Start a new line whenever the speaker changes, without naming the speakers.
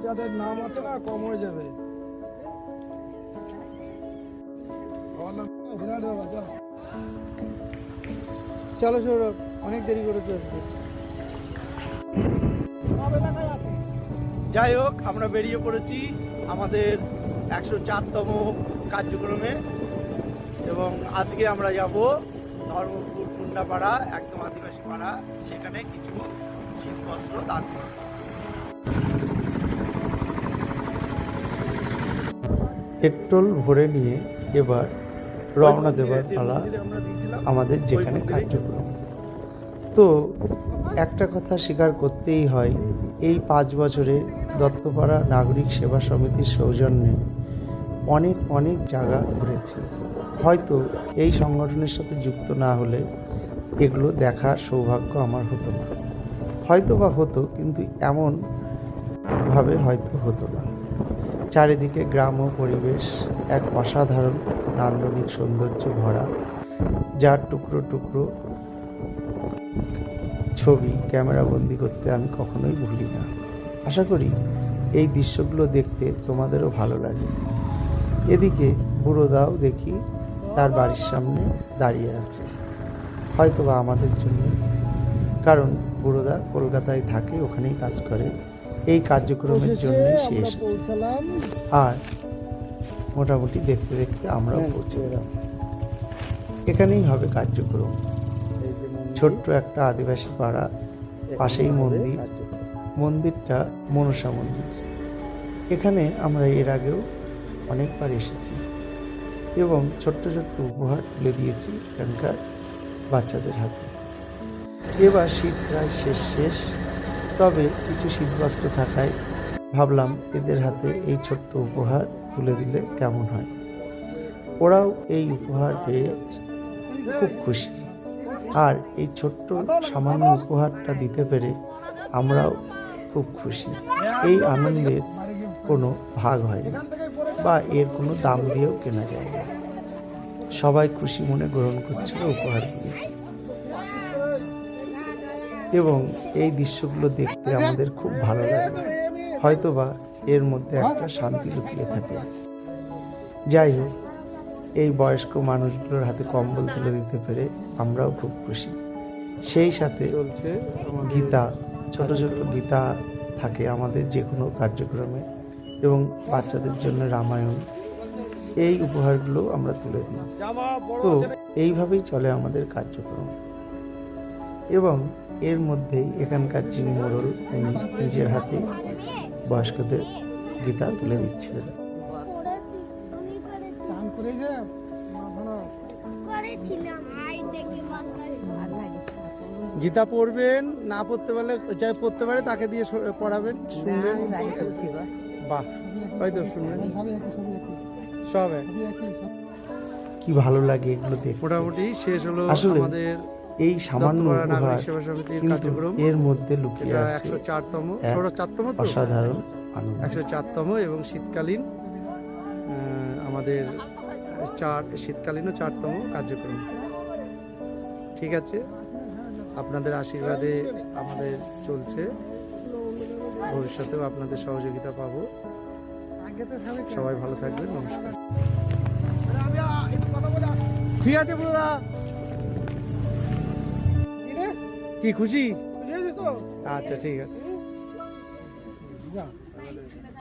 যাদের নাম আছে না কম হয়ে যাবে। চলো সৌরভ, অনেক দেরি করেছে আজকে। যাই হোক, আমরা বেরিয়ে পড়েছি আমাদের 104তম কার্যক্রমে এবং আজকে আমরা যাব ধর্মপুর কুন্ডাপাড়া, একদম আদিবাসী পাড়া। সেখানে কিছু শীতবস্ত্র দান করব।
পেট্রোল ভরে নিয়ে এবার রওনা দেবার পালা আমাদের যেখানে কার্যক্রম। তো একটা কথা স্বীকার করতেই হয়, এই 5 বছরে দত্তপাড়া নাগরিক সেবা সমিতির সৌজন্যে অনেক অনেক জায়গা ঘুরেছি। হয়তো এই সংগঠনের সাথে যুক্ত না হলে এগুলো দেখার সৌভাগ্য আমার হতো না, হয়তো বা হতো, কিন্তু এমনভাবে হয়তো হতো না। চারিদিকে গ্রাম ও পরিবেশ এক অসাধারণ নান্দনিক সৌন্দর্য ভরা, যার টুকরো টুকরো ছবি ক্যামেরাবন্দি করতে আমি কখনোই ভুলি না। আশা করি এই দৃশ্যগুলো দেখতে তোমাদেরও ভালো লাগে। এদিকে বুড়োদাও দেখি তার বাড়ির সামনে দাঁড়িয়ে আছে, হয়তো বা আমাদের জন্য, কারণ বুড়োদা কলকাতায় থাকে, ওখানেই কাজ করে। এই কার্যক্রমের জন্যই সে এসেছে। আর মোটামুটি দেখতে দেখতে আমরাও পৌঁছে গেলাম। এখানেই হবে কার্যক্রম। ছোট্ট একটা আদিবাসী পাড়া, পাশেই মন্দির। মন্দিরটা মনসা মন্দির। এখানে আমরা এর আগেও অনেকবার এসেছি এবং ছোট্ট ছোট্ট উপহার তুলে দিয়েছি এখানকার বাচ্চাদের হাতে। এবার শীত প্রায় শেষ, তবে কিছু শীতবস্ত্র থাকায় ভাবলাম এদের হাতে এই ছোট্ট উপহার তুলে দিলে কেমন হয়। ওরাও এই উপহার পেয়ে খুব খুশি, আর এই ছোট্ট সামান্য উপহারটা দিতে পেরে আমরাও খুব খুশি। এই আনন্দের কোনো ভাগ হয় না বা এর কোনো দাম দিয়েও কেনা যায় না। সবাই খুশি মনে গ্রহণ করছিল উপহারগুলো এবং এই দৃশ্যগুলো দেখতে আমাদের খুব ভালো লাগে। হয়তোবা এর মধ্যে একটা শান্তি লুকিয়ে থাকে। যাই হোক, এই বয়স্ক মানুষগুলোর হাতে কম্বল তুলে দিতে পেরে আমরাও খুব খুশি। সেই সাথে
চলছে
গীতা, ছোট ছোট গীতা থাকে আমাদের যে কোনো কার্যক্রমে, এবং বাচ্চাদের জন্য রামায়ণ, এই উপহারগুলো আমরা তুলে দিই। তো এইভাবেই চলে আমাদের কার্যক্রম। এবং এর মধ্যেই এখানকার যিনি মোড়ল, উনি নিজের হাতে বয়স্কদের গীতা তুলে দিচ্ছিলেন।
গীতা পড়বেন, না পড়তে পারলে যাই পড়তে পারে তাকে দিয়ে পড়াবেন, শুনবেন। বাহ, হয়তো শুনবেন। সব
কি ভালো লাগে এগুলো দেখে।
মোটামুটি শেষ হলো
আসলে
আমাদের
এই সামান্য
নাগরিক
উপহার,
সেবা সমিতির
কিন্তু
কার্যক্রম।
এর মধ্যে লুকিয়ে আছে
104তম
এক অসাধারণ আনন্দ।
104তম এবং শীতকালীন আমাদের শীতকালীনও 4তম কার্যক্রম। ঠিক আছে, আপনাদের আশীর্বাদে আমাদের চলছে, ভবিষ্যতেও আপনাদের সহযোগিতা পাবো। সবাই ভালো থাকবেন, নমস্কার। ঠিক আছে বুড়া, কি খুশি? আচ্ছা, ঠিক আছে।